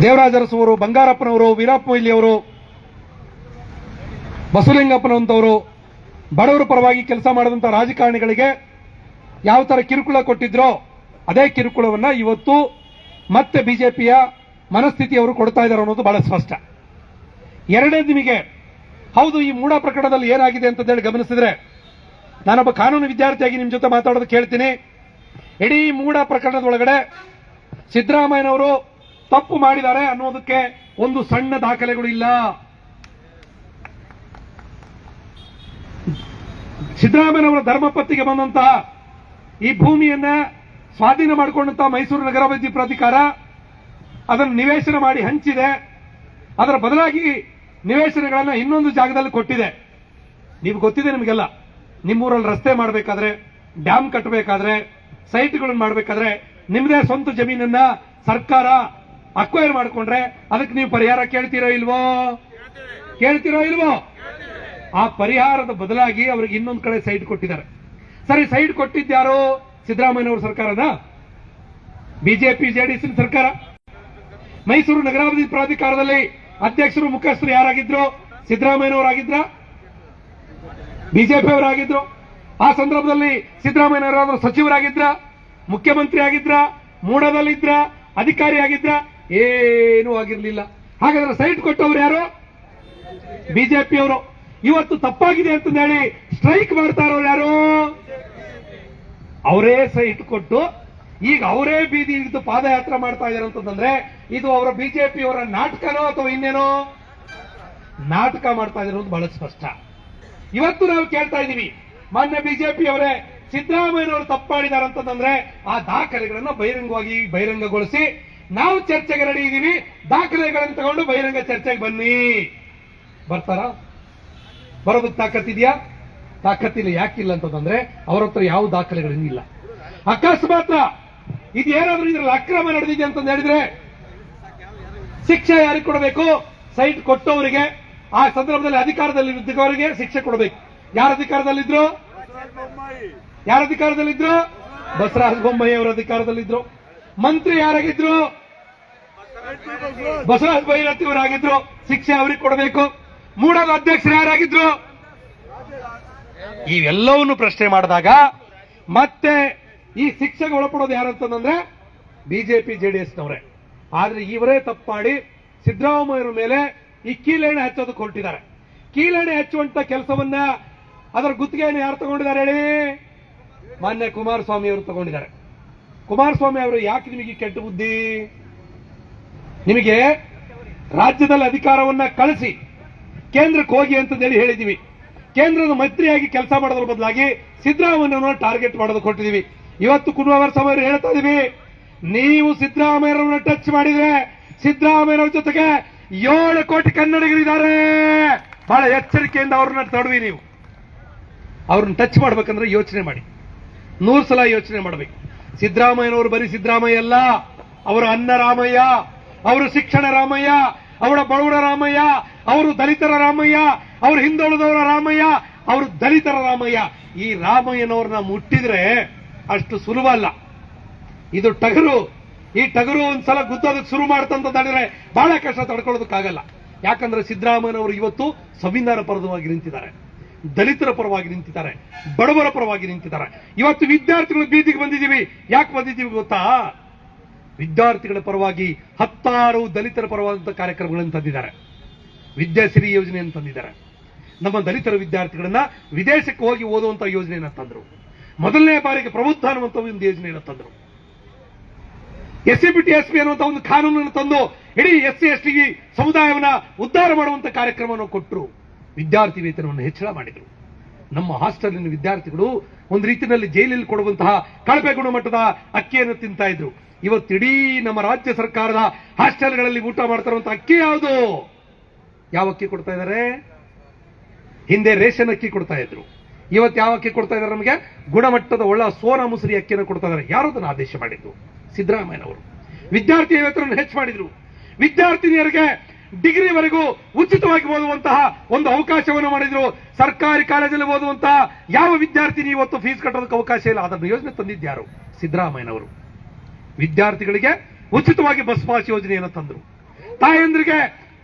ದೇವರಾಜ ಅರಸುವರು, ಬಂಗಾರಪ್ಪನವರು, ವೀರಪ್ಪ ಮೊಯ್ಲಿಯವರು, ಬಸವಲಿಂಗಪ್ಪನಂತವರು ಬಡವರ ಪರವಾಗಿ ಕೆಲಸ ಮಾಡಿದಂಥ ರಾಜಕಾರಣಿಗಳಿಗೆ ಯಾವ ತರ ಕಿರುಕುಳ ಕೊಟ್ಟಿದ್ರೋ ಅದೇ ಕಿರುಕುಳವನ್ನ ಇವತ್ತು ಮತ್ತೆ ಬಿಜೆಪಿಯ ಮನಸ್ಥಿತಿಯವರು ಕೊಡ್ತಾ ಇದ್ದಾರೆ ಅನ್ನೋದು ಬಹಳ ಸ್ಪಷ್ಟ. ಎರಡನೇದು, ನಿಮಗೆ ಹೌದು ಈ ಮೂಡ ಪ್ರಕರಣದಲ್ಲಿ ಏನಾಗಿದೆ ಅಂತ ಹೇಳಿ ಗಮನಿಸಿದ್ರೆ, ನಾನೊಬ್ಬ ಕಾನೂನು ವಿದ್ಯಾರ್ಥಿಯಾಗಿ ನಿಮ್ಮ ಜೊತೆ ಮಾತಾಡೋದು ಕೇಳ್ತೀನಿ. ಇಡೀ ಮೂಡ ಪ್ರಕರಣದೊಳಗಡೆ ಸಿದ್ದರಾಮಯ್ಯನವರು ತಪ್ಪು ಮಾಡಿದ್ದಾರೆ ಅನ್ನೋದಕ್ಕೆ ಒಂದು ಸಣ್ಣ ದಾಖಲೆಗಳು ಇಲ್ಲ. ಸಿದ್ದರಾಮಯ್ಯನವರ ಧರ್ಮಪತ್ತಿಗೆ ಬಂದಂತಹ ಈ ಭೂಮಿಯನ್ನ ಸ್ವಾಧೀನ ಮಾಡಿಕೊಂಡಂತಹ ಮೈಸೂರು ನಗರಾಭಿವೃದ್ಧಿ ಪ್ರಾಧಿಕಾರ ಅದನ್ನು ನಿವೇಶನ ಮಾಡಿ ಹಂಚಿದೆ. ಅದರ ಬದಲಾಗಿ ನಿವೇಶನಗಳನ್ನ ಇನ್ನೊಂದು ಜಾಗದಲ್ಲಿ ಕೊಟ್ಟಿದೆ. ನೀವು ಗೊತ್ತಿದೆ ನಿಮಗೆಲ್ಲ, ನಿಮ್ಮೂರಲ್ಲಿ ರಸ್ತೆ ಮಾಡಬೇಕಾದ್ರೆ, ಡ್ಯಾಮ್ ಕಟ್ಟಬೇಕಾದ್ರೆ, ಸೈಟ್ಗಳನ್ನು ಮಾಡಬೇಕಾದ್ರೆ ನಿಮ್ಮದೇ ಸ್ವಂತ ಜಮೀನನ್ನ ಸರ್ಕಾರ ಅಕ್ವೈರ್ ಮಾಡಿಕೊಂಡ್ರೆ ಅದಕ್ಕೆ ನೀವು ಪರಿಹಾರ ಕೇಳ್ತೀರೋ ಇಲ್ವೋ? ಆ ಪರಿಹಾರದ ಬದಲಾಗಿ ಅವರಿಗೆ ಇನ್ನೊಂದು ಕಡೆ ಸೈಟ್ ಕೊಟ್ಟಿದ್ದಾರೆ. ಸರಿ, ಸೈಟ್ ಕೊಟ್ಟಿದ್ಯಾರು? ಸಿದ್ದರಾಮಯ್ಯನವರ ಸರ್ಕಾರದ, ಬಿಜೆಪಿ ಜೆಡಿಎಸ್ ಸರ್ಕಾರ. ಮೈಸೂರು ನಗರಾಭಿವೃದ್ಧಿ ಪ್ರಾಧಿಕಾರದಲ್ಲಿ ಅಧ್ಯಕ್ಷರು ಮುಖ್ಯಸ್ಥರು ಯಾರಾಗಿದ್ರು? ಸಿದ್ದರಾಮಯ್ಯನವರಾಗಿದ್ರ, ಬಿಜೆಪಿ ಅವರಾಗಿದ್ರು. ಆ ಸಂದರ್ಭದಲ್ಲಿ ಸಿದ್ದರಾಮಯ್ಯನವರಾದ್ರೂ ಸಚಿವರಾಗಿದ್ರ, ಮುಖ್ಯಮಂತ್ರಿ ಆಗಿದ್ರ, ಮೂಡದಲ್ಲಿದ್ರ, ಅಧಿಕಾರಿ ಆಗಿದ್ರ? ಏನೂ ಆಗಿರಲಿಲ್ಲ. ಹಾಗಾದ್ರೆ ಸೈಟ್ ಕೊಟ್ಟವರು ಯಾರು? ಬಿಜೆಪಿ ಅವರು. ಇವತ್ತು ತಪ್ಪಾಗಿದೆ ಅಂತ ಹೇಳಿ ಸ್ಟ್ರೈಕ್ ಮಾಡ್ತಾ ಇರೋರು ಯಾರು? ಅವರೇ ಸೈಟ್ ಕೊಟ್ಟು ಈಗ ಅವರೇ ಬೀದಿ ಹಿಡಿದು ಪಾದಯಾತ್ರೆ ಮಾಡ್ತಾ ಇದ್ದಾರೆ ಅಂತಂದ್ರೆ ಇದು ಅವರ ಬಿಜೆಪಿಯವರ ನಾಟಕನೋ ಅಥವಾ ಇನ್ನೇನೋ? ನಾಟಕ ಮಾಡ್ತಾ ಇರೋದು ಬಹಳ ಸ್ಪಷ್ಟ. ಇವತ್ತು ನಾವು ಕೇಳ್ತಾ ಇದ್ದೀವಿ, ಮಾನ್ಯ ಬಿಜೆಪಿ ಅವರೇ, ಸಿದ್ದರಾಮಯ್ಯನವರು ತಪ್ಪು ಮಾಡಿದ್ದಾರೆ ಅಂತಂದ್ರೆ ಆ ದಾಖಲೆಗಳನ್ನ ಬಹಿರಂಗಗೊಳಿಸಿ ನಾವು ಚರ್ಚೆಗೆ ರೆಡಿ ಇದ್ದೀವಿ, ದಾಖಲೆಗಳನ್ನು ತಗೊಂಡು ಬಹಿರಂಗ ಚರ್ಚೆಗೆ ಬನ್ನಿ. ಬರ್ತಾರಾ? ಬರೋದಕ್ಕೆ ತಾಕತ್ತಿದೆಯಾ? ತಾಕತ್ತಿಲ್ಲ. ಯಾಕಿಲ್ಲ ಅಂತಂದ್ರೆ ಅವ್ರ ಹತ್ರ ಯಾವ ದಾಖಲೆಗಳಿಲ್ಲ. ಅಕಸ್ಮಾತ್ ಇದೇನಾದ್ರೂ ಇದ್ರಲ್ಲಿ ಅಕ್ರಮ ನಡೆದಿದೆ ಅಂತ ಹೇಳಿದ್ರೆ ಶಿಕ್ಷೆ ಯಾರಿಗೆ ಕೊಡಬೇಕು? ಸೈಟ್ ಕೊಟ್ಟವರಿಗೆ, ಆ ಸಂದರ್ಭದಲ್ಲಿ ಅಧಿಕಾರದಲ್ಲಿದ್ದವರಿಗೆ ಶಿಕ್ಷೆ ಕೊಡಬೇಕು. ಯಾರ ಅಧಿಕಾರದಲ್ಲಿದ್ರು? ಬಸವರಾಜ ಬೊಮ್ಮಾಯಿ ಅವರ ಅಧಿಕಾರದಲ್ಲಿದ್ರು. ಮಂತ್ರಿ ಯಾರಾಗಿದ್ರು? ಬಸವರಾಜ ಬೈರತಿ ಅವರಾಗಿದ್ರು. ಶಿಕ್ಷೆ ಅವ್ರಿಗೆ ಕೊಡಬೇಕು. ಮೂಡದ ಅಧ್ಯಕ್ಷರು ಯಾರಾಗಿದ್ರು? ಇವೆಲ್ಲವನ್ನು ಪ್ರಶ್ನೆ ಮಾಡಿದಾಗ ಮತ್ತೆ ಈ ಶಿಕ್ಷೆಗೆ ಒಳಪಡೋದು ಯಾರಂತಂದ್ರೆ ಬಿಜೆಪಿ ಜೆಡಿಎಸ್ನವರೇ. ಆದ್ರೆ ಇವರೇ ತಪ್ಪು ಮಾಡಿ ಸಿದ್ದರಾಮಯ್ಯರ ಮೇಲೆ ಈ ಕೀಲೆಣ್ಣೆ ಹಚ್ಚೋದಕ್ಕೆ ಹೊರಟಿದ್ದಾರೆ. ಕೀಲೆಣ್ಣೆ ಹಚ್ಚುವಂತ ಕೆಲಸವನ್ನ ಅದರ ಗುತ್ತಿಗೆಯನ್ನು ಯಾರು ತಗೊಂಡಿದ್ದಾರೆ ಹೇಳಿ? ಮಾನ್ಯ ಕುಮಾರಸ್ವಾಮಿ ಅವರು ತಗೊಂಡಿದ್ದಾರೆ. ಕುಮಾರಸ್ವಾಮಿ ಅವರು ಯಾಕೆ ನಿಮಗೆ ಕೆಟ್ಟ ಬುದ್ಧಿ? ನಿಮಗೆ ರಾಜ್ಯದಲ್ಲಿ ಅಧಿಕಾರವನ್ನ ಕಳಿಸಿ ಕೇಂದ್ರಕ್ಕೆ ಹೋಗಿ ಅಂತ ಹೇಳಿದೀವಿ. ಕೇಂದ್ರದ ಮಂತ್ರಿಯಾಗಿ ಕೆಲಸ ಮಾಡೋದ್ರ ಬದಲಾಗಿ ಸಿದ್ದರಾಮಯ್ಯನವರನ್ನು ಟಾರ್ಗೆಟ್ ಮಾಡೋದಕ್ಕೆ ಹೊರಟಿದೀವಿ. ಇವತ್ತು ಕುಮಾರಸ್ವಾಮಿ ಅವರು ಹೇಳ್ತಾ ಇದೀವಿ, ನೀವು ಸಿದ್ದರಾಮಯ್ಯನವರನ್ನ ಟಚ್ ಮಾಡಿದ್ರೆ ಸಿದ್ದರಾಮಯ್ಯನವರ ಜೊತೆಗೆ 7 ಕೋಟಿ ಕನ್ನಡಿಗರಿದ್ದಾರೆ. ಬಹಳ ಎಚ್ಚರಿಕೆಯಿಂದ ಅವ್ರನ್ನ ತಡವಿ. ನೀವು ಅವ್ರನ್ನ ಟಚ್ ಮಾಡ್ಬೇಕಂದ್ರೆ ಯೋಚನೆ ಮಾಡಿ, 100 ಸಲ ಯೋಚನೆ ಮಾಡಬೇಕು. ಸಿದ್ದರಾಮಯ್ಯನವರು ಬರೀ ಸಿದ್ದರಾಮಯ್ಯ ಅಲ್ಲ, ಅವರು ಅನ್ನ ರಾಮಯ್ಯ, ಅವರು ಶಿಕ್ಷಣ ರಾಮಯ್ಯ, ಅವರ ಬಡವರ ರಾಮಯ್ಯ, ಅವರು ದಲಿತರ ರಾಮಯ್ಯ, ಅವರು ಹಿಂದುಳಿದವರ ರಾಮಯ್ಯ, ಅವರು ದಲಿತರ ರಾಮಯ್ಯ. ಈ ರಾಮಯ್ಯನವ್ರನ್ನ ಮುಟ್ಟಿದ್ರೆ ಅಷ್ಟು ಸುಲಭ ಅಲ್ಲ. ಇದು ಟಗರು. ಈ ಟಗರು ಒಂದ್ಸಲ ಗುದ್ದೋದಕ್ಕೆ ಶುರು ಮಾಡ್ತಂತಂದ್ರೆ ಬಹಳ ಕಷ್ಟ, ತಡ್ಕೊಳ್ಳೋದಕ್ಕಾಗಲ್ಲ. ಯಾಕಂದ್ರೆ ಸಿದ್ದರಾಮಯ್ಯನವರು ಇವತ್ತು ಸಂವಿಧಾನ ಪರವಾಗಿ ನಿಂತಿದ್ದಾರೆ, ದಲಿತರ ಪರವಾಗಿ ನಿಂತಿದ್ದಾರೆ, ಬಡವರ ಪರವಾಗಿ ನಿಂತಿದ್ದಾರೆ. ಇವತ್ತು ವಿದ್ಯಾರ್ಥಿಗಳು ಬೀದಿಗೆ ಬಂದಿದ್ದೀವಿ. ಯಾಕೆ ಬಂದಿದ್ದೀವಿ ಗೊತ್ತಾ? ವಿದ್ಯಾರ್ಥಿಗಳ ಪರವಾಗಿ 10 ದಲಿತರ ಪರವಾದಂತಹ ಕಾರ್ಯಕ್ರಮಗಳನ್ನು ತಂದಿದ್ದಾರೆ. ವಿದ್ಯಾಶ್ರೀ ಯೋಜನೆಯನ್ನು ತಂದಿದ್ದಾರೆ. ನಮ್ಮ ದಲಿತರ ವಿದ್ಯಾರ್ಥಿಗಳನ್ನ ವಿದೇಶಕ್ಕೆ ಹೋಗಿ ಓದುವಂತಹ ಯೋಜನೆಯನ್ನು ತಂದರು. ಮೊದಲನೇ ಬಾರಿಗೆ ಪ್ರಬುದ್ಧ ಅನ್ನುವಂಥ ಒಂದು ಯೋಜನೆಯನ್ನು ತಂದರು. SCBTSP ಅನ್ನುವಂಥ ಒಂದು ಕಾನೂನನ್ನು ತಂದು ಇಡೀ SC/ST ಸಮುದಾಯವನ್ನ ಉದ್ಧಾರ ಮಾಡುವಂತ ಕಾರ್ಯಕ್ರಮವನ್ನು ಕೊಟ್ಟರು. ವಿದ್ಯಾರ್ಥಿ ವೇತನವನ್ನು ಹೆಚ್ಚಳ ಮಾಡಿದರು. ನಮ್ಮ ಹಾಸ್ಟೆಲ್ನ ವಿದ್ಯಾರ್ಥಿಗಳು ಒಂದು ರೀತಿಯಲ್ಲಿ ಜೈಲಲ್ಲಿ ಕೊಡುವಂತಹ ಕಳಪೆ ಗುಣಮಟ್ಟದ ಅಕ್ಕಿಯನ್ನು ತಿಂತಾ ಇದ್ರು. ಇವತ್ತಿಡೀ ನಮ್ಮ ರಾಜ್ಯ ಸರ್ಕಾರದ ಹಾಸ್ಟೆಲ್ಗಳಲ್ಲಿ ಊಟ ಮಾಡ್ತಾರಂತ ಅಕ್ಕಿ ಯಾವುದು? ಯಾವ ಅಕ್ಕಿ ಕೊಡ್ತಾ ಇದ್ದಾರೆ? ಹಿಂದೆ ರೇಷನ್ ಅಕ್ಕಿ ಕೊಡ್ತಾ ಇದ್ರು. ಇವತ್ತು ಯಾವ ಅಕ್ಕಿ ಕೊಡ್ತಾ ಇದ್ದಾರೆ? ನಮಗೆ ಗುಣಮಟ್ಟದ ಒಳ್ಳೆ ಸೋನಾ ಮುಸುರಿ ಅಕ್ಕಿಯನ್ನು ಕೊಡ್ತಾ ಇದ್ದಾರೆ. ಯಾರು ಅದನ್ನು ಆದೇಶ ಮಾಡಿದ್ದು? ಸಿದ್ದರಾಮಯ್ಯನವರು. ವಿದ್ಯಾರ್ಥಿ ವೇತನವನ್ನು ಹೆಚ್ಚು ಮಾಡಿದ್ರು. ವಿದ್ಯಾರ್ಥಿನಿಯರಿಗೆ ಡಿಗ್ರಿವರೆಗೂ ಉಚಿತವಾಗಿ ಓದುವಂತಹ ಒಂದು ಅವಕಾಶವನ್ನು ಮಾಡಿದ್ರು. ಸರ್ಕಾರಿ ಕಾಲೇಜಲ್ಲಿ ಓದುವಂತಹ ಯಾವ ವಿದ್ಯಾರ್ಥಿನಿ ಇವತ್ತು ಫೀಸ್ ಕಟ್ಟೋದಕ್ಕೆ ಅವಕಾಶ ಇಲ್ಲ. ಅದನ್ನು ಯೋಜನೆ ತಂದಿದ್ಯಾರು? ಸಿದ್ದರಾಮಯ್ಯನವರು. ವಿದ್ಯಾರ್ಥಿಗಳಿಗೆ ಉಚಿತವಾಗಿ ಬಸ್ ಪಾಸ್ ಯೋಜನೆಯನ್ನು ತಂದರು. ತಾಯಂದ್ರಿಗೆ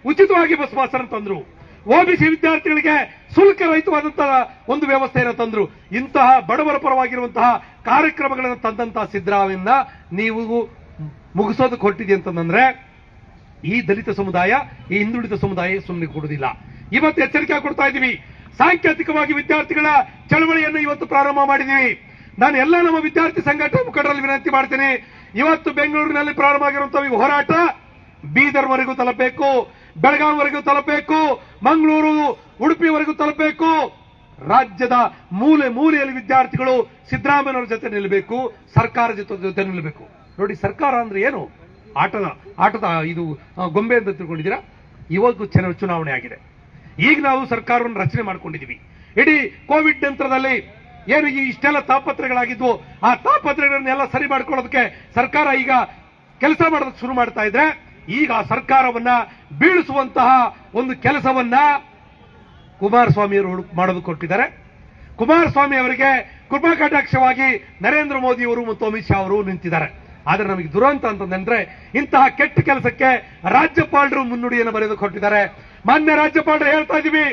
ಉಚಿತವಾಗಿ ಬಸ್ ಪಾಸ್ ಅನ್ನು ತಂದ್ರು, OBC ವಿದ್ಯಾರ್ಥಿಗಳಿಗೆ ಶುಲ್ಕ ರಹಿತವಾದಂತಹ ಒಂದು ವ್ಯವಸ್ಥೆಯನ್ನು ತಂದ್ರು. ಇಂತಹ ಬಡವರ ಪರವಾಗಿರುವಂತಹ ಕಾರ್ಯಕ್ರಮಗಳನ್ನು ತಂದಂತಹ ಸಿದ್ದರಾಮಯ್ಯನ ನೀವು ಮುಗಿಸೋದಕ್ಕೆ ಹೊರಟಿದೆ ಅಂತಂದ್ರೆ ಈ ದಲಿತ ಸಮುದಾಯ, ಈ ಹಿಂದುಳಿದ ಸಮುದಾಯ ಸುಮ್ಮನೆ ಕೊಡುವುದಿಲ್ಲ. ಇವತ್ತು ಎಚ್ಚರಿಕೆ ಕೊಡ್ತಾ ಇದ್ದೀವಿ. ಸಾಂಕೇತಿಕವಾಗಿ ವಿದ್ಯಾರ್ಥಿಗಳ ಚಳವಳಿಯನ್ನು ಇವತ್ತು ಪ್ರಾರಂಭ ಮಾಡಿದ್ದೀವಿ. ನಾನು ಎಲ್ಲ ನಮ್ಮ ವಿದ್ಯಾರ್ಥಿ ಸಂಘಟನೆ ಮುಖಂಡರಲ್ಲಿ ವಿನಂತಿ ಮಾಡ್ತೀನಿ, ಇವತ್ತು ಬೆಂಗಳೂರಿನಲ್ಲಿ ಪ್ರಾರಂಭ ಆಗಿರುವಂತಹ ಈ ಹೋರಾಟ ಬೀದರ್ವರೆಗೂ ತಲುಪಬೇಕು, ಬೆಳಗಾವಿವರೆಗೂ ತಲುಪಬೇಕು, ಮಂಗಳೂರು ಉಡುಪಿವರೆಗೂ ತಲುಪಬೇಕು. ರಾಜ್ಯದ ಮೂಲೆ ಮೂಲೆಯಲ್ಲಿ ವಿದ್ಯಾರ್ಥಿಗಳು ಸಿದ್ದರಾಮಯ್ಯನವರ ಜೊತೆ ನಿಲ್ಲಬೇಕು, ಸರ್ಕಾರ ಜೊತೆ ನಿಲ್ಲಬೇಕು. ನೋಡಿ, ಸರ್ಕಾರ ಅಂದ್ರೆ ಏನು? ಆಟದ ಇದು ಗೊಂಬೆ ಅಂತ ತಿಳ್ಕೊಂಡಿದ್ದೀರಾ? ಇವತ್ತು ಚುನಾವಣೆ ಆಗಿದೆ. ಈಗ ನಾವು ಸರ್ಕಾರವನ್ನು ರಚನೆ ಮಾಡ್ಕೊಂಡಿದ್ದೀವಿ. ಇಡೀ ಕೋವಿಡ್ ನಂತರದಲ್ಲಿ ಏನು ಇಷ್ಟೆಲ್ಲ ತಾಪತ್ರಗಳಾಗಿದ್ವು, ಆ ತಾಪತ್ರಗಳನ್ನೆಲ್ಲ ಸರಿ ಮಾಡ್ಕೊಳ್ಳೋದಕ್ಕೆ ಸರ್ಕಾರ ಈಗ ಕೆಲಸ ಮಾಡೋದಕ್ಕೆ ಶುರು ಮಾಡ್ತಾ ಇದ್ರೆ, ಈಗ ಸರ್ಕಾರವನ್ನ ಬೀಳಿಸುವಂತಹ ಒಂದು ಕೆಲಸವನ್ನ ಕುಮಾರಸ್ವಾಮಿ ಅವರು ಮಾಡೋದಕ್ಕೆ ಕೊಟ್ಟಿದ್ದಾರೆ. ಕುಮಾರಸ್ವಾಮಿ ಅವರಿಗೆ ಕೃಪಾ ಕಟಾಕ್ಷವಾಗಿ ನರೇಂದ್ರ ಮೋದಿ ಅವರು ಮತ್ತು ಅಮಿತ್ ಶಾ ಅವರು ನಿಂತಿದ್ದಾರೆ. ಆದ್ರೆ ನಮಗೆ ದುರಂತ ಅಂತಂದ್ರೆ ಇಂತಹ ಕೆಟ್ಟ ಕೆಲಸಕ್ಕೆ ರಾಜ್ಯಪಾಲರು ಮುನ್ನುಡಿಯನ್ನು ಬರೆಯೋದಕ್ಕೆ ಹೊರಟಿದ್ದಾರೆ. ಮಾನ್ಯ ರಾಜ್ಯಪಾಲರು ಹೇಳ್ತಾ ಇದೀವಿ,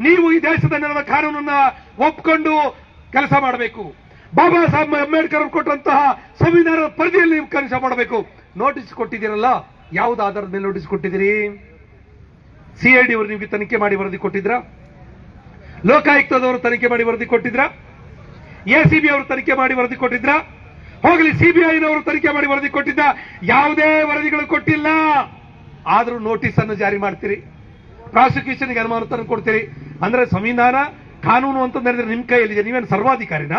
ನೀವು ಈ ದೇಶದ ನೆಲದ ಕಾನೂನನ್ನ ಒಪ್ಕೊಂಡು ಕೆಲಸ ಮಾಡಬೇಕು. ಬಾಬಾ ಸಾಹೇಬ್ ಅಂಬೇಡ್ಕರ್ ಕೊಟ್ಟಂತಹ ಸಂವಿಧಾನದ ಪರಿಧಿಯಲ್ಲಿ ನೀವು ಕೆಲಸ ಮಾಡಬೇಕು. ನೋಟಿಸ್ ಕೊಟ್ಟಿದ್ದೀರಲ್ಲ, ಯಾವ್ದು ಆಧಾರದ ಮೇಲೆ ನೋಟಿಸ್ ಕೊಟ್ಟಿದ್ದೀರಿ? CID ಅವರು ನಿಮಗೆ ತನಿಖೆ ಮಾಡಿ ವರದಿ ಕೊಟ್ಟಿದ್ರ? ಲೋಕಾಯುಕ್ತದವರು ತನಿಖೆ ಮಾಡಿ ವರದಿ ಕೊಟ್ಟಿದ್ರ? ACB ಅವರು ತನಿಖೆ ಮಾಡಿ ವರದಿ ಕೊಟ್ಟಿದ್ರ? ಹೋಗಲಿ, CBIನವರು ತನಿಖೆ ಮಾಡಿ ವರದಿ ಕೊಟ್ಟಿದ್ದ? ಯಾವುದೇ ವರದಿಗಳು ಕೊಟ್ಟಿಲ್ಲ. ಆದ್ರೂ ನೋಟಿಸ್ ಅನ್ನು ಜಾರಿ ಮಾಡ್ತೀರಿ, ಪ್ರಾಸಿಕ್ಯೂಷನ್ಗೆ ಅನುಮತಿ ಕೊಡ್ತೀರಿ. ಅಂದ್ರೆ ಸಂವಿಧಾನ ಕಾನೂನು ಅಂತ ನಡೆದ್ರೆ ನಿಮ್ ಕೈಯಲ್ಲಿದೆ, ನೀವೇನು ಸರ್ವಾಧಿಕಾರಿನ?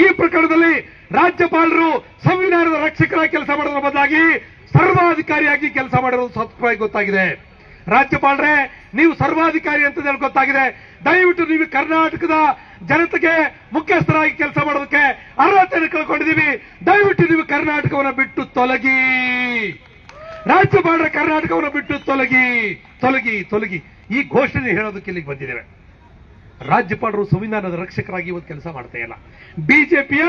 ಈ ಪ್ರಕರಣದಲ್ಲಿ ರಾಜ್ಯಪಾಲರು ಸಂವಿಧಾನದ ರಕ್ಷಕರಾಗಿ ಕೆಲಸ ಮಾಡೋದ್ರ ಬದಲಾಗಿ ಸರ್ವಾಧಿಕಾರಿಯಾಗಿ ಕೆಲಸ ಮಾಡಿರೋದು ಸತ್ಯವಾಗಿ ಗೊತ್ತಾಗಿದೆ. ರಾಜ್ಯಪಾಲರೇ, ನೀವು ಸರ್ವಾಧಿಕಾರಿ ಅಂತ ಹೇಳಿ ಗೊತ್ತಾಗಿದೆ. ದಯವಿಟ್ಟು ನೀವು ಕರ್ನಾಟಕದ ಜನತೆಗೆ ಮುಖ್ಯಸ್ಥರಾಗಿ ಕೆಲಸ ಮಾಡೋದಕ್ಕೆ ಅರ್ಹತೆಯನ್ನು ಕಳ್ಕೊಂಡಿದ್ದೀವಿ. ದಯವಿಟ್ಟು ನೀವು ಕರ್ನಾಟಕವನ್ನು ಬಿಟ್ಟು ತೊಲಗಿ. ರಾಜ್ಯಪಾಲರ ಕರ್ನಾಟಕವನ್ನು ಬಿಟ್ಟು ತೊಲಗಿ ತೊಲಗಿ ತೊಲಗಿ ಈ ಘೋಷಣೆ ಹೇಳೋದಕ್ಕೆ ಇಲ್ಲಿಗೆ ಬಂದಿದ್ದೇವೆ. ರಾಜ್ಯಪಾಲರು ಸಂವಿಧಾನದ ರಕ್ಷಕರಾಗಿ ಇವತ್ತು ಕೆಲಸ ಮಾಡ್ತಾ ಇಲ್ಲ, ಬಿಜೆಪಿಯ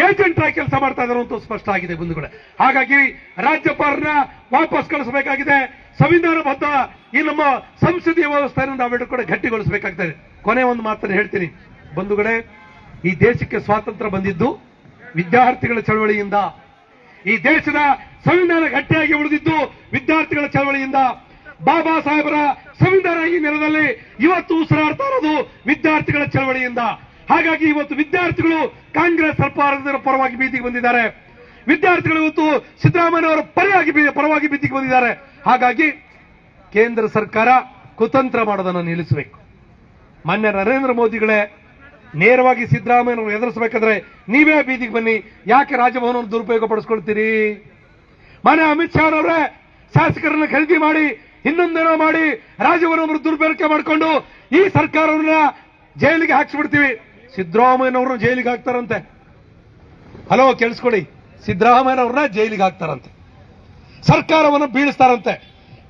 ಏಜೆಂಟ್ ಆಗಿ ಕೆಲಸ ಮಾಡ್ತಾ ಇದ್ದಾರೆ ಅಂತ ಸ್ಪಷ್ಟ ಆಗಿದೆ ಬಂಧುಗಳೇ. ಹಾಗಾಗಿ ರಾಜ್ಯಪಾಲರನ್ನ ವಾಪಸ್ ಕಳಿಸಬೇಕಾಗಿದೆ. ಸಂವಿಧಾನಬದ್ಧ ಈ ನಮ್ಮ ಸಂಸದೀಯ ವ್ಯವಸ್ಥೆಯನ್ನು ನಾವೆಲ್ಲರೂ ಕೂಡ ಗಟ್ಟಿಗೊಳಿಸಬೇಕಾಗ್ತದೆ. ಕೊನೆ ಒಂದು ಮಾತನ್ನು ಹೇಳ್ತೀನಿ ಬಂಧುಗಳೇ, ಈ ದೇಶಕ್ಕೆ ಸ್ವಾತಂತ್ರ್ಯ ಬಂದಿದ್ದು ವಿದ್ಯಾರ್ಥಿಗಳ ಚಳವಳಿಯಿಂದ, ಈ ದೇಶದ ಸಂವಿಧಾನ ಗಟ್ಟಿಯಾಗಿ ಉಳಿದಿದ್ದು ವಿದ್ಯಾರ್ಥಿಗಳ ಚಳವಳಿಯಿಂದ. ಬಾಬಾ ಸಾಹೇಬರ ಸಂವಿಧಾನ ಈ ನೆಲದಲ್ಲಿ ಇವತ್ತು ಉಸಿರಾಡ್ತಾ ಇರೋದು ವಿದ್ಯಾರ್ಥಿಗಳ ಚಳವಳಿಯಿಂದ. ಹಾಗಾಗಿ ಇವತ್ತು ವಿದ್ಯಾರ್ಥಿಗಳು ಕಾಂಗ್ರೆಸ್ ಸರ್ಕಾರದ ಪರವಾಗಿ ಬೀದಿಗೆ ಬಂದಿದ್ದಾರೆ. ವಿದ್ಯಾರ್ಥಿಗಳು ಇವತ್ತು ಸಿದ್ದರಾಮಯ್ಯನವರ ಪರವಾಗಿ ಬೀದಿಗೆ ಬಂದಿದ್ದಾರೆ. ಹಾಗಾಗಿ ಕೇಂದ್ರ ಸರ್ಕಾರ ಕುತಂತ್ರ ಮಾಡೋದನ್ನು ನಿಲ್ಲಿಸಬೇಕು. ಮಾನ್ಯ ನರೇಂದ್ರ ಮೋದಿಗಳೇ, ನೇರವಾಗಿ ಸಿದ್ದರಾಮಯ್ಯನವರು ಎದುರಿಸಬೇಕಾದ್ರೆ ನೀವೇ ಬೀದಿಗೆ ಬನ್ನಿ, ಯಾಕೆ ರಾಜಭವನವನ್ನು ದುರುಪಯೋಗ ಪಡಿಸ್ಕೊಳ್ತೀರಿ? ಮಾನ್ಯ ಅಮಿತ್ ಶಾ ಅವರೇ, ಶಾಸಕರನ್ನ ಖರೀದಿ ಮಾಡಿ ಇನ್ನೊಂದೇನೋ ಮಾಡಿ ರಾಜಭವನವನ್ನು ದುರ್ಬಳಕೆ ಮಾಡಿಕೊಂಡು ಈ ಸರ್ಕಾರವನ್ನ ಜೈಲಿಗೆ ಹಾಕಿಸ್ಬಿಡ್ತೀವಿ. ಸಿದ್ದರಾಮಯ್ಯನವ್ರನ್ನ ಜೈಲಿಗೆ ಹಾಕ್ತಾರಂತೆ. ಹಲೋ, ಕೇಳಿಸ್ಕೊಳ್ಳಿ, ಸಿದ್ದರಾಮಯ್ಯನವ್ರನ್ನ ಜೈಲಿಗೆ ಹಾಕ್ತಾರಂತೆ, ಸರ್ಕಾರವನ್ನು ಬೀಳಿಸ್ತಾರಂತೆ.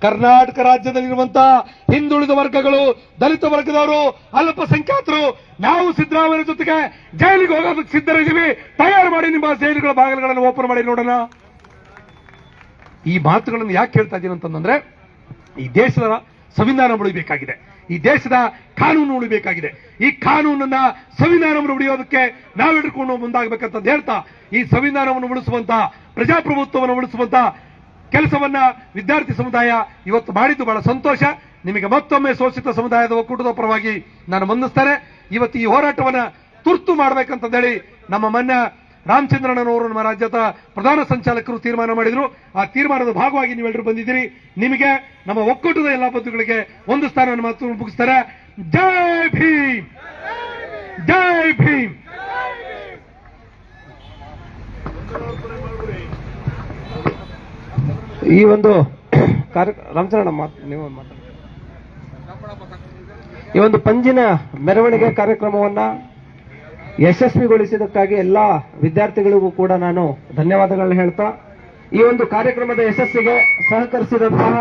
ಕರ್ನಾಟಕ ರಾಜ್ಯದಲ್ಲಿರುವಂತಹ ಹಿಂದುಳಿದ ವರ್ಗಗಳು, ದಲಿತ ವರ್ಗದವರು, ಅಲ್ಪಸಂಖ್ಯಾತರು ನಾವು ಸಿದ್ದರಾಮಯ್ಯ ಜೊತೆಗೆ ಜೈಲಿಗೆ ಹೋಗೋದಕ್ಕೆ ಸಿದ್ಧರಿದ್ದೀವಿ. ತಯಾರು ಮಾಡಿ ನಿಮ್ಮ ಜೈಲುಗಳ ಬಾಗಿಲುಗಳನ್ನು ಓಪನ್ ಮಾಡಿ ನೋಡೋಣ. ಈ ಮಾತುಗಳನ್ನು ಯಾಕೆ ಹೇಳ್ತಾ ಇದ್ದೀನಿ ಅಂತಂದ್ರೆ, ಈ ದೇಶದ ಸಂವಿಧಾನ ಉಳಿಬೇಕಾಗಿದೆ, ಈ ದೇಶದ ಕಾನೂನು ಉಳಿಬೇಕಾಗಿದೆ. ಈ ಕಾನೂನನ್ನ ಸಂವಿಧಾನವನ್ನು ಉಳಿಯೋದಕ್ಕೆ ನಾವು ಹಿಡ್ಕೊಂಡು ಮುಂದಾಗಬೇಕಂತ ಹೇಳ್ತಾ, ಈ ಸಂವಿಧಾನವನ್ನು ಉಳಿಸುವಂತ, ಪ್ರಜಾಪ್ರಭುತ್ವವನ್ನು ಉಳಿಸುವಂತ ಕೆಲಸವನ್ನ ವಿದ್ಯಾರ್ಥಿ ಸಮುದಾಯ ಇವತ್ತು ಮಾಡಿದ್ದು ಬಹಳ ಸಂತೋಷ. ನಿಮಗೆ ಮತ್ತೊಮ್ಮೆ ಶೋಷಿತ ಸಮುದಾಯದ ಒಕ್ಕೂಟದ ಪರವಾಗಿ ನಾನು ವಂದಿಸ್ತೇನೆ. ಇವತ್ತು ಈ ಹೋರಾಟವನ್ನ ತುರ್ತು ಮಾಡಬೇಕಂತಂದೇಳಿ ನಮ್ಮ ಮಾನ್ಯ ರಾಮಚಂದ್ರಣ್ಣನವರು, ನಮ್ಮ ರಾಜ್ಯದ ಪ್ರಧಾನ ಸಂಚಾಲಕರು ತೀರ್ಮಾನ ಮಾಡಿದ್ರು. ಆ ತೀರ್ಮಾನದ ಭಾಗವಾಗಿ ನೀವೆಲ್ಲರೂ ಬಂದಿದ್ದೀರಿ. ನಿಮಗೆ ನಮ್ಮ ಒಕ್ಕೂಟದ ಎಲ್ಲಾ ಬಂಧುಗಳಿಗೆ ಒಂದು ಸ್ಥಾನವನ್ನು ಮಾತು ಮುಗಿಸ್ತಾರೆ. ಜೈ ಭೀಮ್, ಜೈ ಭೀಮ್. ಈ ಒಂದು ರಾಮಚಂದ್ರಣ್ಣ ನೀವು ಈ ಒಂದು ಪಂಜಿನ ಮೆರವಣಿಗೆ ಕಾರ್ಯಕ್ರಮವನ್ನ ಯಶಸ್ವಿಗೊಳಿಸಿದ್ದಕ್ಕಾಗಿ ಎಲ್ಲಾ ವಿದ್ಯಾರ್ಥಿಗಳಿಗೂ ಕೂಡ ನಾನು ಧನ್ಯವಾದಗಳನ್ನ ಹೇಳ್ತಾ, ಈ ಒಂದು ಕಾರ್ಯಕ್ರಮದ ಯಶಸ್ಸಿಗೆ ಸಹಕರಿಸಿದಂತಹ